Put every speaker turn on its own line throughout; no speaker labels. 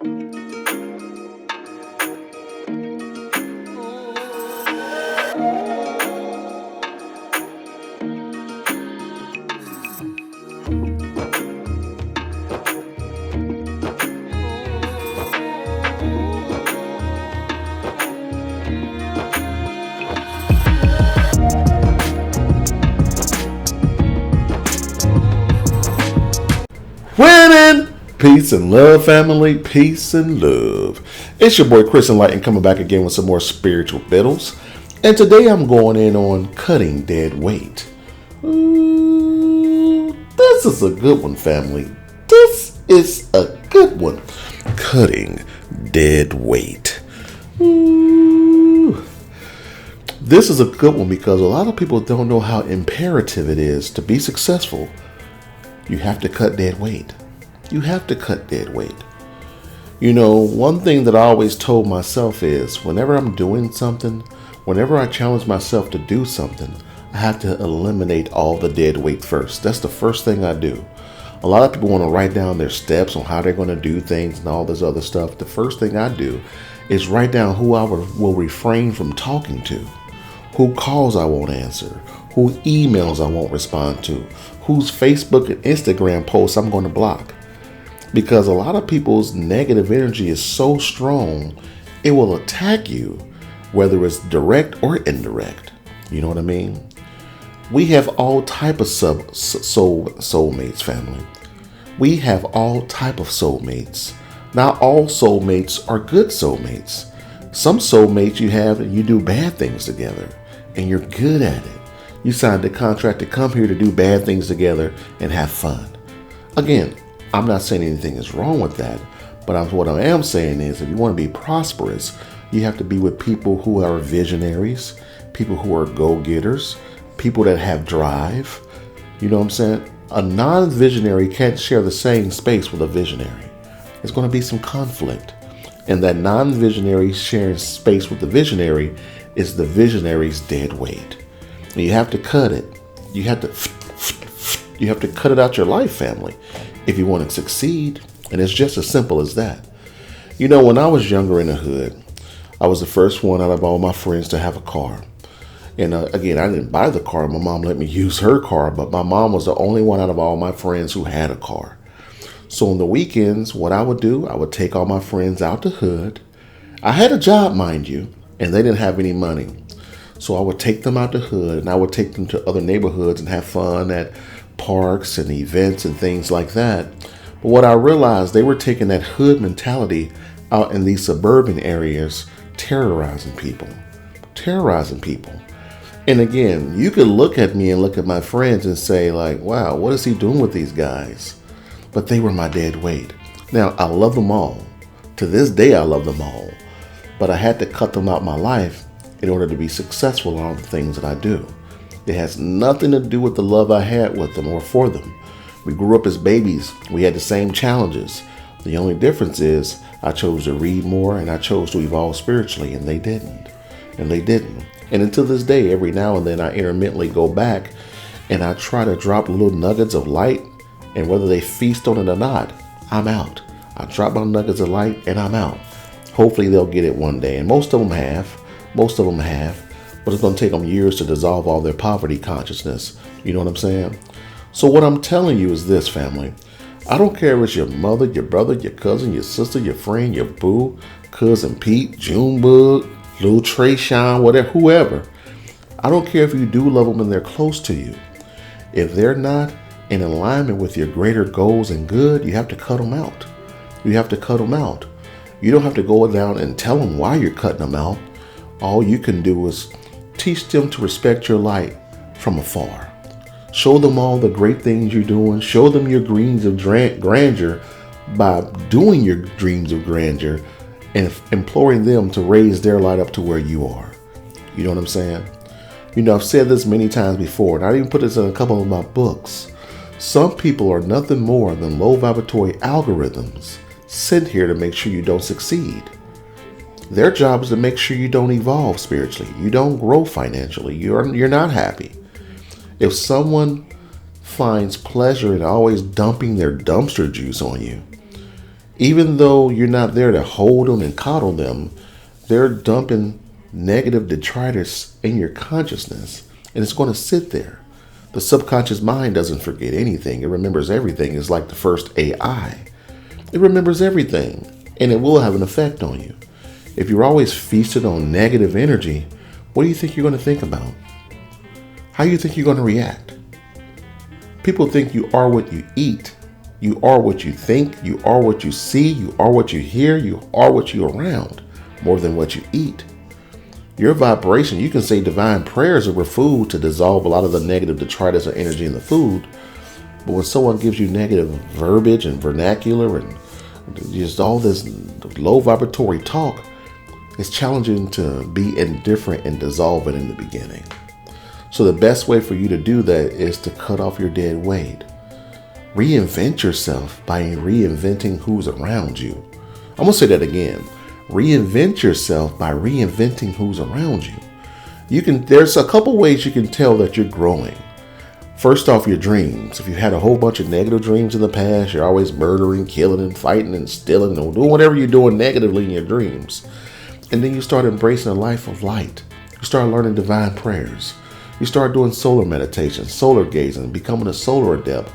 Winning! Peace and love, family. Peace and love. It's your boy Chris Enlightened coming back again with some more spiritual fiddles. And today I'm going in on cutting dead weight. Ooh, this is a good one, family. This is a good one. Cutting dead weight. Ooh. This is a good one because a lot of people don't know how imperative it is to be successful. You have to cut dead weight. You have to cut dead weight. You know, one thing that I always told myself is whenever I'm doing something, whenever I challenge myself to do something, I have to eliminate all the dead weight first. That's the first thing I do. A lot of people want to write down their steps on how they're going to do things and all this other stuff. The first thing I do is write down who I will refrain from talking to, who calls I won't answer, who emails I won't respond to, whose Facebook and Instagram posts I'm going to block. Because a lot of people's negative energy is so strong, it will attack you, whether it's direct or indirect. You know what I mean? We have all type of soulmates, family. We have all type of soulmates. Not all soulmates are good soulmates. Some soulmates you have and you do bad things together, and you're good at it. You signed a contract to come here to do bad things together and have fun. Again, I'm not saying anything is wrong with that, but what I am saying is if you want to be prosperous, you have to be with people who are visionaries, people who are go-getters, people that have drive. You know what I'm saying? A non-visionary can't share the same space with a visionary. There's going to be some conflict. And that non-visionary sharing space with the visionary is the visionary's dead weight. You have to cut it. You have to cut it out your life, family, if you want to succeed. And it's just as simple as that. You know, when I was younger in the hood, I was the first one out of all my friends to have a car. And again, I didn't buy the car. My mom let me use her car, but my mom was the only one out of all my friends who had a car. So on the weekends, what I would do, I would take all my friends out the hood. I had a job, mind you, and they didn't have any money. So I would take them out the hood and I would take them to other neighborhoods and have fun at parks and events and things like that. But what I realized, they were taking that hood mentality out in these suburban areas, terrorizing people. And again, you could look at me and look at my friends and say like, wow, what is he doing with these guys? But they were my dead weight. Now, I love them all. To this day, I love them all. But I had to cut them out of my life in order to be successful in all the things that I do. It has nothing to do with the love I had with them or for them. We grew up as babies. We had the same challenges. The only difference is I chose to read more and I chose to evolve spiritually, and they didn't. And until this day, every now and then I intermittently go back and I try to drop little nuggets of light, and whether they feast on it or not, I'm out. I drop my nuggets of light and I'm out. Hopefully they'll get it one day. And most of them have, but it's going to take them years to dissolve all their poverty consciousness. You know what I'm saying? So what I'm telling you is this, family. I don't care if it's your mother, your brother, your cousin, your sister, your friend, your boo, cousin Pete, Junebug, little Trey Sean, whatever, whoever. I don't care if you do love them and they're close to you. If they're not in alignment with your greater goals and good, you have to cut them out. You don't have to go down and tell them why you're cutting them out. All you can do is teach them to respect your light from afar. Show them all the great things you're doing. Show them your dreams of grandeur by doing your dreams of grandeur and imploring them to raise their light up to where you are. You know what I'm saying? You know, I've said this many times before, and I even put this in a couple of my books. Some people are nothing more than low vibratory algorithms sent here to make sure you don't succeed. Their job is to make sure you don't evolve spiritually. You don't grow financially. You're not happy. If someone finds pleasure in always dumping their dumpster juice on you, Even though you're not there to hold them and coddle them, they're dumping negative detritus in your consciousness, and it's going to sit there. The subconscious mind doesn't forget anything. It remembers everything. It's like the first AI. It remembers everything, and it will have an effect on you. If you're always feasted on negative energy, what do you think you're going to think about? How do you think you're going to react? People think you are what you eat. You are what you think. You are what you see. You are what you hear. You are what you're around, more than what you eat. Your vibration, you can say divine prayers over food to dissolve a lot of the negative detritus or energy in the food. But when someone gives you negative verbiage and vernacular and just all this low vibratory talk, it's challenging to be indifferent and dissolve it in the beginning. So the best way for you to do that is to cut off your dead weight. Reinvent yourself by reinventing who's around you. I'm going to say that again. Reinvent yourself by reinventing who's around you. There's a couple ways you can tell that you're growing. First off, your dreams. If you had a whole bunch of negative dreams in the past, you're always murdering, killing, and fighting, and stealing, and doing whatever you're doing negatively in your dreams. And then you start embracing a life of light. You start learning divine prayers. You start doing solar meditation, solar gazing, becoming a solar adept,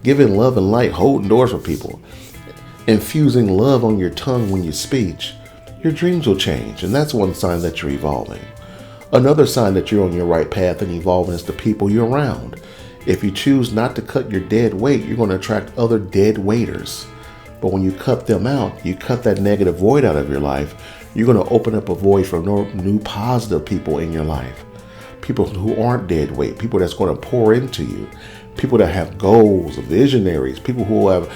giving love and light, holding doors for people, infusing love on your tongue when you speak. Your dreams will change, and that's one sign that you're evolving. Another sign that you're on your right path and evolving is the people you're around. If you choose not to cut your dead weight, you're going to attract other dead weighters. But when you cut them out, you cut that negative void out of your life, you're going to open up a void for new positive people in your life. People who aren't dead weight, people that's going to pour into you, people that have goals, visionaries, people who have,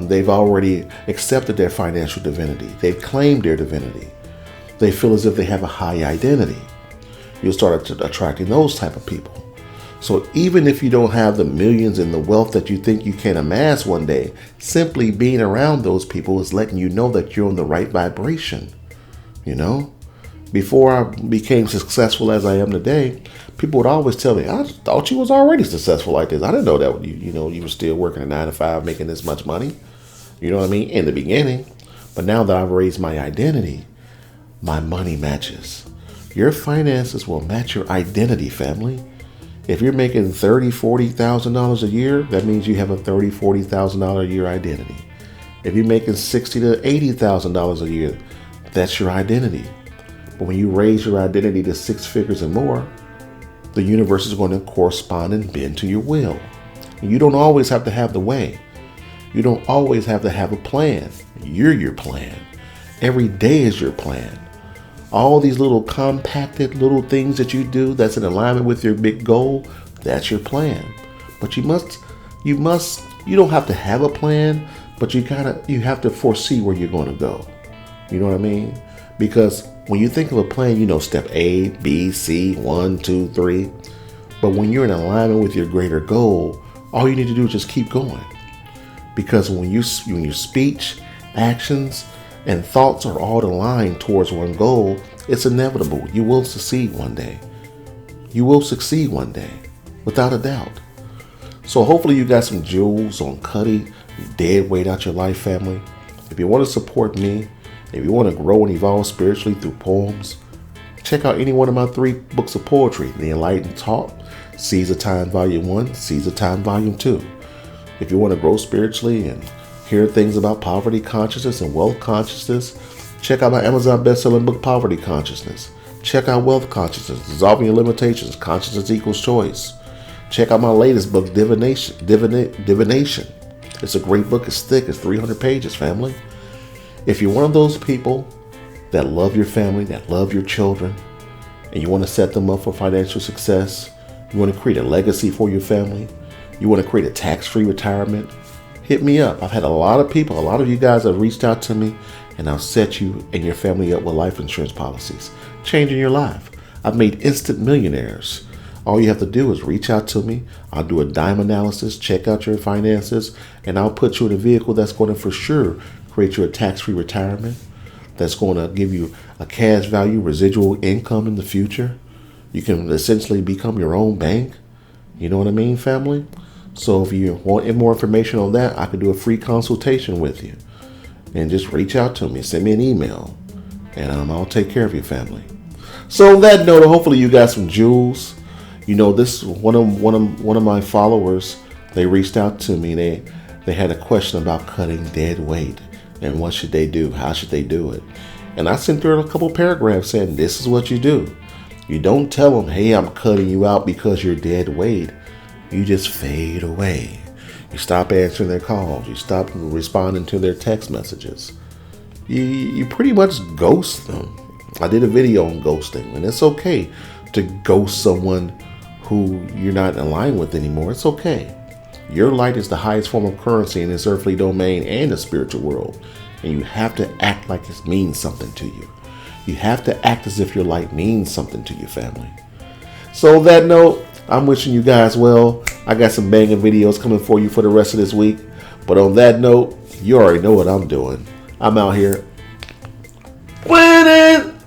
they've already accepted their financial divinity. They've claimed their divinity. They feel as if they have a high identity. You'll start attracting those type of people. So even if you don't have the millions and the wealth that you think you can amass one day, simply being around those people is letting you know that you're on the right vibration. You know, before I became successful as I am today, people would always tell me, I thought you was already successful like this. I didn't know that you were still working a 9 to 5, making this much money. You know what I mean? In the beginning. But now that I've raised my identity, my money matches. Your finances will match your identity, family. If you're making $30,000, $40,000 a year, that means you have a $30,000, $40,000 a year identity. If you're making $60,000 to $80,000 a year, that's your identity. But when you raise your identity to 6 figures and more, the universe is going to correspond and bend to your will. And you don't always have to have the way. You don't always have to have a plan. You're your plan. Every day is your plan. All these little compacted little things that you do that's in alignment with your big goal, that's your plan. But you don't have to have a plan, but you have to foresee where you're going to go. You know what I mean? Because when you think of a plan, you know step A, B, C, 1, 2, 3. But when you're in alignment with your greater goal, all you need to do is just keep going. Because when your speech, actions, and thoughts are all aligned towards one goal, it's inevitable. You will succeed one day. You will succeed one day, without a doubt. So hopefully you got some jewels on cutting dead weight out your life, family. If you want to support me, if you want to grow and evolve spiritually through poems, check out any one of my 3 books of poetry, The Enlightened Talk, Seeds of Time Volume 1, Seeds of Time Volume 2. If you want to grow spiritually and hear things about poverty consciousness and wealth consciousness, check out my Amazon best-selling book, Poverty Consciousness. Check out Wealth Consciousness, Dissolving Your Limitations, Consciousness Equals Choice. Check out my latest book, Divination. It's a great book. It's thick. It's 300 pages, family. If you're one of those people that love your family, that love your children, and you want to set them up for financial success, you want to create a legacy for your family, you want to create a tax-free retirement, hit me up. I've had a lot of you guys have reached out to me, and I'll set you and your family up with life insurance policies, changing your life. I've made instant millionaires. All you have to do is reach out to me. I'll do a dime analysis, check out your finances, and I'll put you in a vehicle that's going to for sure create you a tax-free retirement, that's going to give you a cash value residual income in the future. You can essentially become your own bank. You know what I mean, family? So if you want more information on that, I can do a free consultation with you. and just reach out to me. Send me an email, and I'll take care of your family. So on that note, hopefully you got some jewels. You know, this one of my followers. They reached out to me. They had a question about cutting dead weight and what should they do? How should they do it? And I sent through a couple paragraphs saying this is what you do. You don't tell them, hey, I'm cutting you out because you're dead weight. You just fade away. You stop answering their calls. You stop responding to their text messages. You pretty much ghost them. I did a video on ghosting, and it's okay to ghost someone who you're not aligned with anymore. It's okay. Your light is the highest form of currency in this earthly domain and the spiritual world. And you have to act like it means something to you. You have to act as if your light means something to your family. So on that note, I'm wishing you guys well. I got some banging videos coming for you for the rest of this week. But on that note, you already know what I'm doing. I'm out here winning.